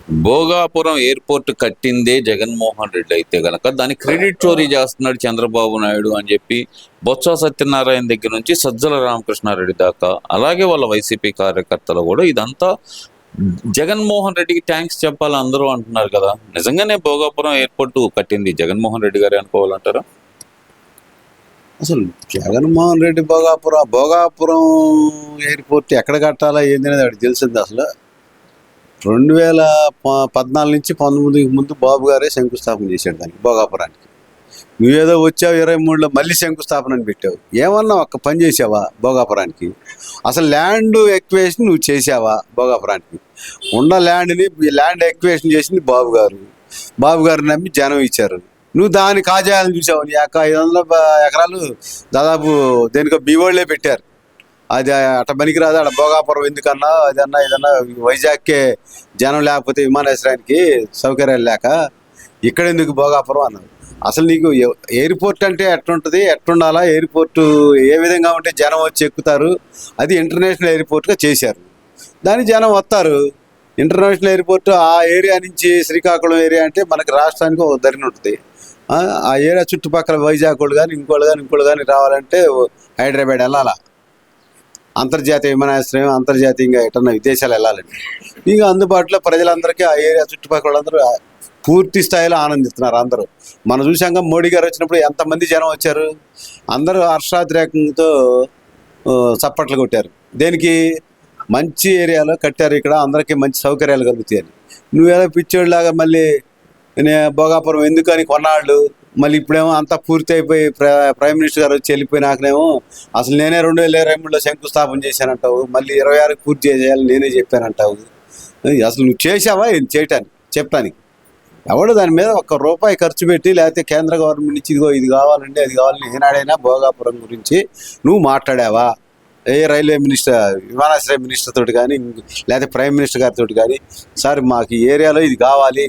Bhogapuram airport కట్టిందే Jaganmohan Reddy అయితే గనక దాన్ని క్రెడిట్ చోరీ చేస్తున్నాడు చంద్రబాబు నాయుడు అని చెప్పి బొత్స సత్యనారాయణ దగ్గర నుంచి సజ్జల రామకృష్ణారెడ్డి దాకా, అలాగే వాళ్ళ వైసీపీ కార్యకర్తలు కూడా ఇదంతా జగన్మోహన్ రెడ్డికి థ్యాంక్స్ చెప్పాలి అందరూ అంటున్నారు కదా. నిజంగానే భోగాపురం ఎయిర్పోర్ట్ కట్టింది జగన్మోహన్ రెడ్డి గారే అనుకోవాలంటారా? అసలు జగన్మోహన్ రెడ్డి భోగాపురం ఎయిర్పోర్ట్ ఎక్కడ కట్టాలా ఏంది అనేది వాడికి తెలిసింది. అసలు 2014 నుంచి 19 ముందు బాబు గారే శంకుస్థాపన చేశాడు దానికి, భోగాపురానికి. నువ్వేదో వచ్చావు 23లో మళ్ళీ శంకుస్థాపన అని పెట్టావు. ఏమన్నా ఒక్క పని చేసావా భోగాపురానికి? అసలు ల్యాండ్ ఎక్వేషన్ నువ్వు చేసావా భోగాపురానికి? ఉన్న ల్యాండ్ ఎక్వేషన్ చేసింది బాబు గారు నమ్మి జనం ఇచ్చారు. నువ్వు దాన్ని కాజేయాలని చూసావు. నీ 500 ఎకరాలు దాదాపు దేనికో బీవోళ్లే పెట్టారు. అది అట్ట పనికిరాదు, అక్కడ భోగాపురం ఎందుకన్నా ఇదన్నా వైజాగ్కే జనం లేకపోతే విమానాశ్రయానికి సౌకర్యాలు లేక ఇక్కడ ఎందుకు భోగాపురం అన్నారు. అసలు నీకు ఎయిర్పోర్ట్ అంటే ఎట్లుంటుంది, ఎట్లుండాలా, ఎయిర్పోర్టు ఏ విధంగా ఉంటే జనం వచ్చి ఎక్కుతారు, అది ఇంటర్నేషనల్ ఎయిర్పోర్ట్గా చేశారు. దాని జనం వస్తారు. ఇంటర్నేషనల్ ఎయిర్పోర్ట్ ఆ ఏరియా నుంచి శ్రీకాకుళం ఏరియా అంటే మనకి రాష్ట్రానికి ఒక ధరని ఉంటుంది. ఆ ఏరియా చుట్టుపక్కల వైజాగ్ వాళ్ళు కానీ ఇంకోళ్ళు కానీ రావాలంటే హైదరాబాద్ వెళ్ళాలా, అంతర్జాతీయ విమానాశ్రయం, అంతర్జాతీయంగా ఎటన్నా విదేశాలు వెళ్ళాలండి. ఇక అందుబాటులో ప్రజలందరికీ ఆ ఏరియా చుట్టుపక్కల వాళ్ళందరూ పూర్తి స్థాయిలో ఆనందిస్తున్నారు. అందరూ మనం చూసాక మోడీ గారు వచ్చినప్పుడు ఎంతమంది జనం వచ్చారు, అందరూ హర్షాతిరేకంతో చప్పట్లు కొట్టారు. దేనికి? మంచి ఏరియాలో కట్టారు, ఇక్కడ అందరికీ మంచి సౌకర్యాలు కలుగుతాయని. నువ్వేదో పిచ్చోడిలాగా మళ్ళీ భోగాపురం ఎందుకని కొన్నాళ్ళు, మళ్ళీ ఇప్పుడేమో అంతా పూర్తి అయిపోయి ప్రైమ్ మినిస్టర్ గారు వచ్చి వెళ్ళిపోయినాకనేమో అసలు నేనే 2023లో శంకుస్థాపన చేశానంటావు, మళ్ళీ 26కి పూర్తి చేయాలని నేనే చెప్పానంటావు. అసలు నువ్వు చేసావా చేయటానికి చెప్పడానికి? ఎవడు దాని మీద ₹1 ఖర్చు పెట్టి లేకపోతే కేంద్ర గవర్నమెంట్ నుంచి ఇదిగో ఇది కావాలండి అది కావాలని ఏనాడైనా భోగాపురం గురించి నువ్వు మాట్లాడావా? ఏ రైల్వే మినిస్టర్, విమానాశ్రయ మినిస్టర్ తోటి కానీ లేకపోతే ప్రైమ్ మినిస్టర్ గారితో కానీ, సార్ మాకు ఈ ఏరియాలో ఇది కావాలి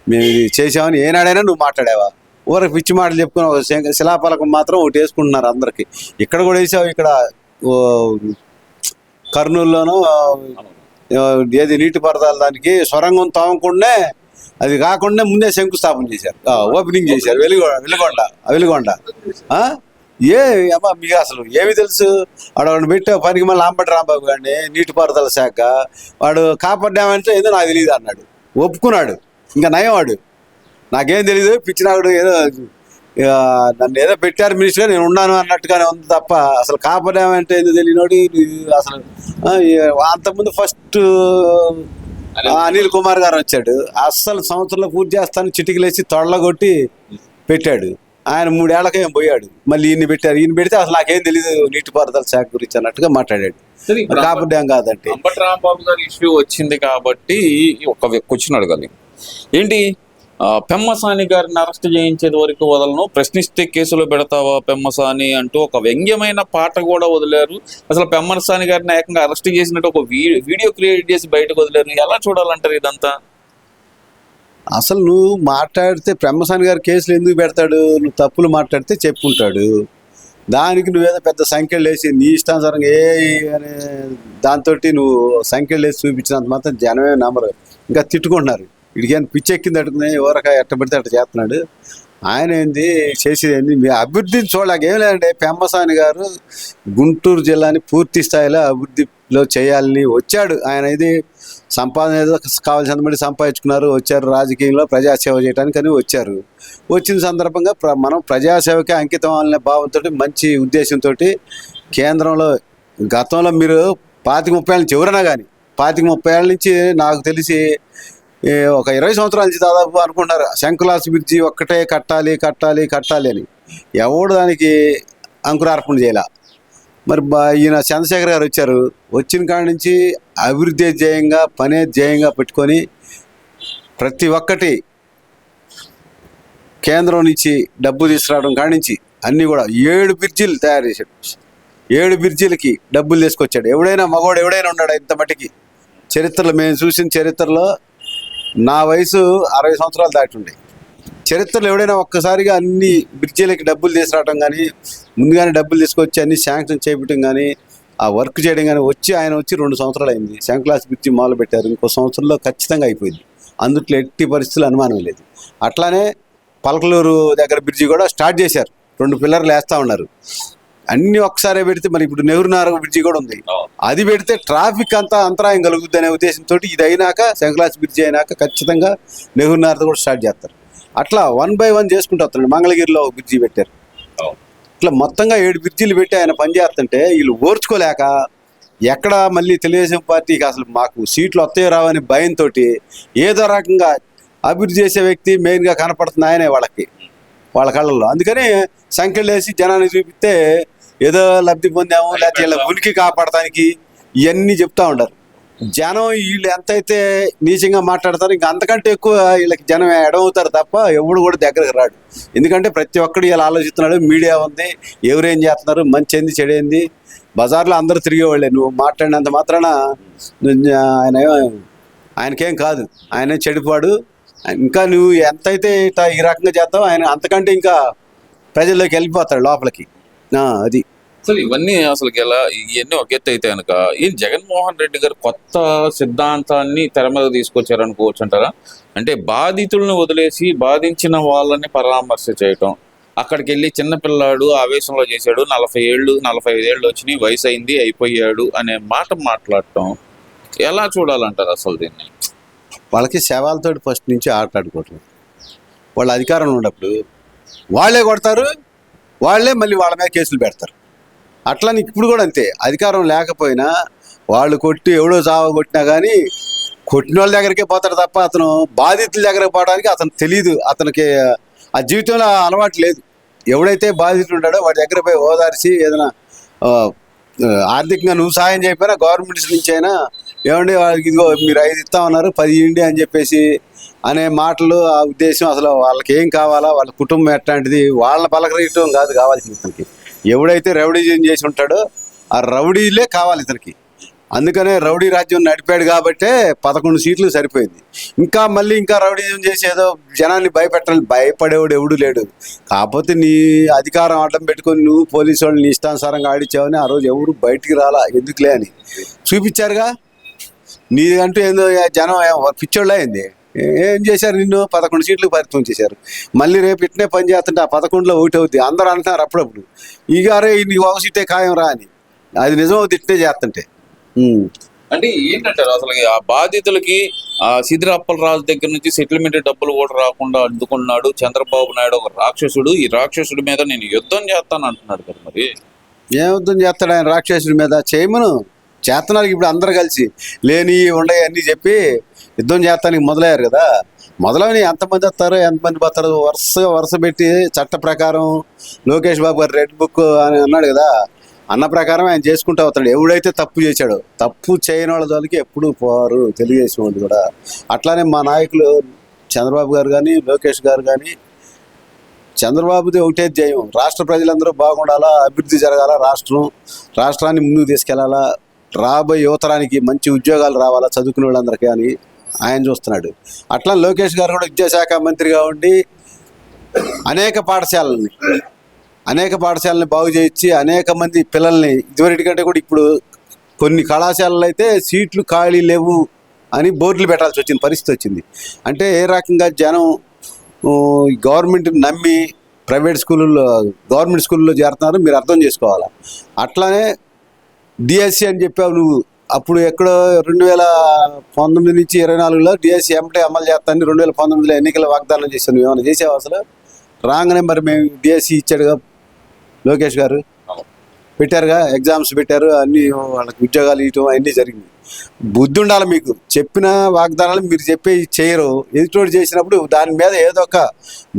మేము ఇది చేసామని ఏనాడైనా నువ్వు మాట్లాడావా? ఊరికి పిచ్చి మాటలు చెప్పుకుని ఒక శిలాఫలకం మాత్రం ఒకటి వేసుకుంటున్నారు అందరికి. ఇక్కడ కూడా వేసావు, ఇక్కడ కర్నూలులోనూ ఏది నీటిపారుదల దానికి సొరంగం తవ్వకుండా అది కాకుండా ముందే శంకుస్థాపన చేశారు, ఓపెనింగ్ చేశారు. వెలుగొండ అమ్మా మీకు అసలు ఏమి తెలుసు? వాడు పెట్టే పనికి మళ్ళీ అంబటి రాంబాబు గారిని నీటిపారుదల శాఖ వాడు కాపాడ్డామంటే ఏదో నాకు తెలియదు అన్నాడు, ఒప్పుకున్నాడు. ఇంకా నయం వాడు నాకేం తెలీదు పిచ్చినాడు, ఏదో నన్ను ఏదో పెట్టారు మినిస్టర్గా నేను ఉన్నాను అన్నట్టుగానే ఉంది తప్ప అసలు కాపాడామంటే ఏదో తెలియనోడు. అసలు అంతకుముందు ఫస్ట్ అనిల్ కుమార్ గారు వచ్చాడు, అస్సలు సంవత్సరంలో పూర్తి చేస్తాను చిటికలేసి తొడలగొట్టి పెట్టాడు. ఆయన 3 ఏళ్లకే పోయాడు. మళ్ళీ ఈయన పెడితే అసలు నాకేం తెలీదు నీటిపారుదల శాఖ గురించి అన్నట్టుగా మాట్లాడాడు. కాపాడ్డాం కాదంటే అంబటి రాంబాబు గారి ఇష్యూ వచ్చింది కాబట్టి ఒక క్వశ్చన్ అడగాలి. ఏంటి పెమ్మసాని గారిని అరెస్ట్ చేయించేది వరకు వదలను, ప్రశ్నిస్తే కేసులో పెడతావా పెమ్మసాని అంటూ ఒక వ్యంగ్యమైన పాట కూడా వదిలేరు. అసలు పెమ్మసాని గారిని ఏకంగా అరెస్ట్ చేసినట్టు ఒక వీడియో క్రియేట్ చేసి బయటకు వదిలేరు. ఎలా చూడాలంటారు ఇదంతా? అసలు నువ్వు మాట్లాడితే పెమ్మసాని గారు కేసులు ఎందుకు పెడతాడు? నువ్వు తప్పులు మాట్లాడితే చెప్పుకుంటాడు. దానికి నువ్వేదో పెద్ద సంఖ్యలు వేసి నీ ఇష్టానుసారంగా అనే దాంతో నువ్వు సంఖ్యలు వేసి చూపించినంత మాత్రం జనమే నమ్మరు, ఇంకా తిట్టుకుంటున్నారు. వీడికి పిచ్చెక్కింది అడుగుతున్నాయి, ఎవరక ఎట్టబడితే అట్ట చేస్తున్నాడు. ఆయన ఏంది చేసేది ఏంది? మీ అభివృద్ధిని చూడలేక ఏం లేదంటే పెమ్మసాని గారు గుంటూరు జిల్లాని పూర్తి స్థాయిలో అభివృద్ధిలో చేయాలని వచ్చాడు. ఆయన ఇది సంపాదన ఏదో కావాల్సిన బట్టి సంపాదించుకున్నారు, వచ్చారు రాజకీయంలో ప్రజాసేవ చేయడానికి అని వచ్చారు. వచ్చిన సందర్భంగా మనం ప్రజాసేవకే అంకితం అనే భావంతో మంచి ఉద్దేశంతో కేంద్రంలో గతంలో మీరు 25-30 ఏళ్ళ నుంచి ఎవరైనా కానీ 25-30 ఏళ్ళ నుంచి నాకు తెలిసి ఒక 20 సంవత్సరాల నుంచి దాదాపు అనుకుంటున్నారు శంకులాస్ బ్రిడ్జి ఒక్కటే కట్టాలి అని. ఎవడు దానికి అంకురార్పణ చేయాల. మరి ఈయన చంద్రశేఖర్ గారు వచ్చారు, వచ్చిన కాడి నుంచి అభివృద్ధి ధ్యేయంగా పనే ధ్యేయంగా పెట్టుకొని ప్రతి ఒక్కటి కేంద్రం నుంచి డబ్బు తీసుకురావడం కాడి నుంచి అన్నీ కూడా 7 బ్రిడ్జిలు తయారు చేశాడు. 7 బ్రిడ్జిలకి డబ్బులు తీసుకొచ్చాడు. మగవాడు ఎవడైనా ఉన్నాడు ఇంత మట్టికి చరిత్రలో? మేము చూసిన చరిత్రలో నా వయసు 60 సంవత్సరాలు దాటి చరిత్రలో ఎవడైనా ఒక్కసారిగా అన్ని బ్రిడ్జీలకి డబ్బులు తీసుకురావడం కానీ, ముందుగానే డబ్బులు తీసుకొచ్చి అన్ని శాంక్షన్ చేయడం కానీ, ఆ వర్క్ చేయడం కానీ ఆయన వచ్చి 2 సంవత్సరాలు అయింది. శంకులాస్ బ్రిడ్జి మొదలు పెట్టారు, ఇంకో సంవత్సరంలో ఖచ్చితంగా అయిపోయింది. అందుట్లో ఎట్టి పరిస్థితులు అనుమానం లేదు. అట్లానే పలకలూరు దగ్గర బ్రిడ్జి కూడా స్టార్ట్ చేశారు, 2 పిల్లర్లు వేస్తూ ఉన్నారు. అన్నీ ఒక్కసారే పెడితే మరి ఇప్పుడు నెహ్రూ నారక బ్రిడ్జి కూడా ఉంది, అది పెడితే ట్రాఫిక్ అంతా అంతరాయం కలుగుద్ది అనే ఉద్దేశంతో ఇది అయినాక శంకరాజ్ బ్రిడ్జి అయినాక ఖచ్చితంగా నెహ్రూ నారక కూడా స్టార్ట్ చేస్తారు. అట్లా 1 by 1 చేసుకుంటూ వస్తున్నాడు. మంగళగిరిలో ఒక బ్రిడ్జి పెట్టారు. ఇట్లా మొత్తంగా 7 బ్రిడ్జిలు పెట్టి ఆయన పనిచేస్తుంటే వీళ్ళు ఓర్చుకోలేక ఎక్కడ మళ్ళీ తెలుగుదేశం పార్టీకి అసలు మాకు సీట్లు వస్తాయో రావని భయంతో ఏదో రకంగా అభివృద్ధి చేసే వ్యక్తి మెయిన్గా కనపడుతుంది ఆయనే వాళ్ళ కళ్ళల్లో. అందుకని సంఖ్యలు వేసి జనాన్ని చూపిస్తే ఏదో లబ్ధి పొందాము, లేకపోతే వీళ్ళ ఉనికి కాపాడటానికి ఇవన్నీ చెప్తా ఉంటారు. జనం వీళ్ళు ఎంతైతే నీచంగా మాట్లాడతారో ఇంకా అంతకంటే ఎక్కువ వీళ్ళకి జనం ఎడమవుతారు తప్ప ఎవడు కూడా దగ్గరకు రాడు. ఎందుకంటే ప్రతి ఒక్కడు ఇలా ఆలోచిస్తున్నాడు, మీడియా ఉంది, ఎవరేం చేస్తున్నారు, మంచి ఏంది చెడేంది, బజార్లో అందరూ తిరిగేవాళ్ళే. నువ్వు మాట్లాడినంత మాత్రాన ఆయనకేం కాదు, ఆయన చెడిపోడు. ఇంకా నువ్వు ఎంతైతే ఈ రకంగా చేస్తావు ఆయన అంతకంటే ఇంకా ప్రజల్లోకి వెళ్ళిపోతాడు లోపలికి. అది అసలు ఇవన్నీ అసలు ఎలా ఇవన్నీ ఒక ఎత్తు అయితే కనుక ఈ జగన్మోహన్ రెడ్డి గారు కొత్త సిద్ధాంతాన్ని తెర మీద తీసుకొచ్చారనుకోవచ్చు అంటారా? అంటే బాధితులను వదిలేసి బాధించిన వాళ్ళని పరామర్శ చేయటం, అక్కడికి వెళ్ళి చిన్నపిల్లాడు ఆవేశంలో చేశాడు, 40 ఏళ్ళు 45 ఏళ్ళు వచ్చినాయి, వయసు అయింది, అయిపోయాడు అనే మాట మాట్లాడటం ఎలా చూడాలంటారు అసలు దీన్ని? వాళ్ళకి శవాలతో ఫస్ట్ నుంచి ఆటలాడుకోవట్లేదు. వాళ్ళ అధికారంలో ఉన్నప్పుడు వాళ్ళే కొడతారు, వాళ్ళే మళ్ళీ వాళ్ళ మీద కేసులు పెడతారు. అట్లని ఇప్పుడు కూడా అంతే, అధికారం లేకపోయినా వాళ్ళు కొట్టి ఎవడో చావ కొట్టినా కానీ కొట్టిన వాళ్ళ దగ్గరికే పోతాడు తప్ప అతను బాధితుల దగ్గరకు పోవడానికి అతను తెలియదు. అతనికి ఆ జీవితంలో అలవాటు లేదు. ఎవడైతే బాధితులు ఉంటాడో వాడి దగ్గర పోయి ఓదార్చి ఏదైనా ఆర్థికంగా నువ్వు సాయం చేయకపోయినా గవర్నమెంట్స్ నుంచి అయినా ఏమండి వాళ్ళకి ఇదిగో మీరు 5 ఇస్తా ఉన్నారు 10 ఇవ్వండి అని చెప్పేసి అనే మాటలు, ఆ ఉద్దేశం అసలు వాళ్ళకి ఏం కావాలా, వాళ్ళ కుటుంబం ఎట్లాంటిది, వాళ్ళ పలకరీయటం కాదు కావాల్సింది ఇతనికి. ఎవడైతే రౌడీజం చేసి ఉంటాడో ఆ రౌడీలే కావాలి ఇతనికి. అందుకనే రౌడీ రాజ్యం నడిపాడు కాబట్టే 11 సీట్లు సరిపోయింది. ఇంకా మళ్ళీ ఇంకా రౌడీజం చేసి ఏదో జనాన్ని భయపెట్టాలి, భయపడేవాడు ఎవడు లేడు. కాకపోతే నీ అధికారం అడ్డం పెట్టుకొని నువ్వు పోలీసు వాళ్ళు నీ ఇష్టానుసారంగా ఆడిచ్చావని ఆ రోజు ఎవరు బయటికి రాలా, ఎందుకులే అని చూపించారుగా. నీ అంటూ ఏందో జనం పిచ్చోళ్ళ అయింది. ఏం చేశారు, నిన్ను 11 సీట్లకు పరిమితం చేశారు. మళ్ళీ రేపు ఇట్నే పని చేస్తుంటే ఆ 11లో ఒకటి అవుద్ది. అందరూ అంటున్నారు అప్పుడప్పుడు ఈగారే నీకు ఒక సీటే ఖాయం రా అని. అది నిజం అవుతుంది ఇట్నే చేస్తుంటే. అంటే ఏంటంటారు అసలు ఆ బాధితులకి ఆ సిద్ధిరాప్పలరాజు దగ్గర నుంచి సెటిల్మెంట్ డబ్బులు కూడా రాకుండా అడ్డుకున్నాడు చంద్రబాబు నాయుడు, ఒక రాక్షసుడు. ఈ రాక్షసుడి మీద నేను యుద్ధం చేస్తాను అంటున్నాడు కదా, మరి ఏం యుద్ధం చేస్తాడు ఆయన రాక్షసుడి మీద? చేయమను, చేస్తున్నారు ఇప్పుడు అందరు కలిసి లేని ఉండయి అన్నీ చెప్పి యుద్ధం చేస్తానికి మొదలయ్యారు కదా. మొదలని ఎంతమంది వస్తారో ఎంతమంది పోతారో వరుస పెట్టి చట్ట ప్రకారం లోకేష్ బాబు గారు రెడ్ బుక్ అని అన్నాడు కదా, అన్న ప్రకారం ఆయన చేసుకుంటూ అవుతాడు. ఎవడైతే తప్పు చేశాడో, తప్పు చేయని వాళ్ళ జోలికి ఎప్పుడు పోరు తెలుగుదేశం వాళ్ళు కూడా. అట్లానే మా నాయకులు చంద్రబాబు గారు కానీ లోకేష్ గారు కానీ, చంద్రబాబుది ఒకటే ధ్యేయం, రాష్ట్ర ప్రజలందరూ బాగుండాలా, అభివృద్ధి జరగాల, రాష్ట్రాన్ని ముందుకు తీసుకెళ్లాలా, రాబోయే యువతరానికి మంచి ఉద్యోగాలు రావాలా చదువుకునే వాళ్ళందరికీ అని ఆయన చూస్తున్నాడు. అట్లా లోకేష్ గారు కూడా విద్యాశాఖ మంత్రిగా ఉండి అనేక పాఠశాలని బాగు చేయించి అనేక మంది పిల్లల్ని, ఇదివరకంటే కూడా ఇప్పుడు కొన్ని కళాశాలలు అయితే సీట్లు ఖాళీ లేవు అని బోర్డులు పెట్టాల్సి వచ్చిన పరిస్థితి వచ్చింది. అంటే ఏ రకంగా జనం గవర్నమెంట్ నమ్మి గవర్నమెంట్ స్కూల్లో చేరుతున్నారు మీరు అర్థం చేసుకోవాలా. అట్లానే డిఎస్సి అని చెప్పావు నువ్వు, అప్పుడు ఎక్కడో 2019 నుంచి 24లో డిఎస్సి ఎంటే అమలు చేస్తానని 2019లో ఎన్నికల వాగ్దానం చేశాను. నువ్వు ఏమైనా చేసావు అసలు? రాగానే మరి మేము డిఎస్సి ఇచ్చాడుగా లోకేష్ గారు, పెట్టారుగా, ఎగ్జామ్స్ పెట్టారు, అన్నీ వాళ్ళకి ఉద్యోగాలు ఇవ్వటం అన్నీ జరిగింది. బుద్ధి ఉండాలి మీకు. చెప్పిన వాగ్దానాలు మీరు చెప్పి చేయరు, ఎదుటోడు చేసినప్పుడు దాని మీద ఏదో ఒక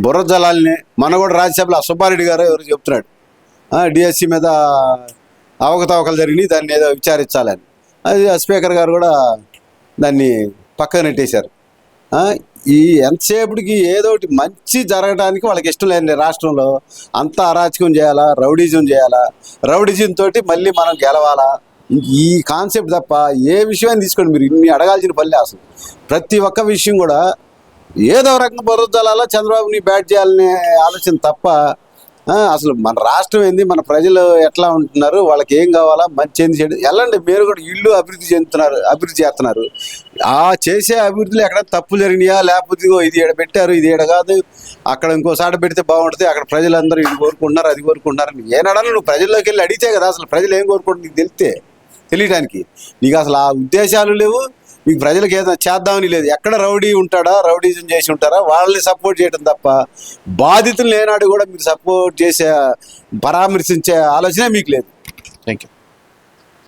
బుర్ర జలాల్ని. మన కూడా రాజ్యసభలో సుబ్బారెడ్డి గారు ఎవరు చెప్తున్నాడు డిఎస్సి మీద అవకతవకలు జరిగినాయి, దాన్ని ఏదో విచారించాలని. అది స్పీకర్ గారు కూడా దాన్ని పక్కన నెట్టేశారు. ఈ ఎంతసేపటికి ఏదో ఒకటి మంచి జరగడానికి వాళ్ళకి ఇష్టం లేని రాష్ట్రంలో అంతా అరాచకం చేయాలా, రౌడీజం చేయాలా, రౌడీజం తోటి మళ్ళీ మనం గెలవాలా, ఈ కాన్సెప్ట్ తప్ప ఏ విషయాన్ని తీసుకోండి మీరు ఇన్ని అడగాల్సిన పల్లె. అసలు ప్రతి ఒక్క విషయం కూడా ఏదో రకంగా బరుద్దాలా చంద్రబాబుని బ్యాట్ చేయాలనే ఆలోచన తప్ప అసలు మన రాష్ట్రం ఏంది, మన ప్రజలు ఎట్లా ఉంటున్నారు, వాళ్ళకి ఏం కావాలా, మంచి ఏంది చేయడం ఎలాంటి మీరు కూడా ఇల్లు అభివృద్ధి చేస్తున్నారు. ఆ చేసే అభివృద్ధిలో ఎక్కడ తప్పులు జరిగినాయా, లేకపోతే ఇదిగో ఇది ఈడ పెట్టారు, ఇది ఈడ కాదు, అక్కడ ఇంకోసారి పెడితే బాగుంటుంది, అక్కడ ప్రజలందరూ ఇది కోరుకుంటున్నారు, అది కోరుకుంటున్నారు, ఏనాడని నువ్వు ప్రజల్లోకి వెళ్ళి అడిగితే కదా అసలు ప్రజలు ఏం కోరుకుంటారు నీకు తెలియటానికి. నీకు అసలు ఆ ఉద్దేశాలు లేవు, మీకు ప్రజలకు ఏదైనా చేద్దామని లేదు. ఎక్కడ రౌడీ ఉంటాడా, రౌడీజం చేసి ఉంటారా, వాళ్ళని సపోర్ట్ చేయడం తప్ప బాధితులు ఏనాడు కూడా మీరు సపోర్ట్ చేసే పరామర్శించే ఆలోచనే మీకు లేదు. Thank you.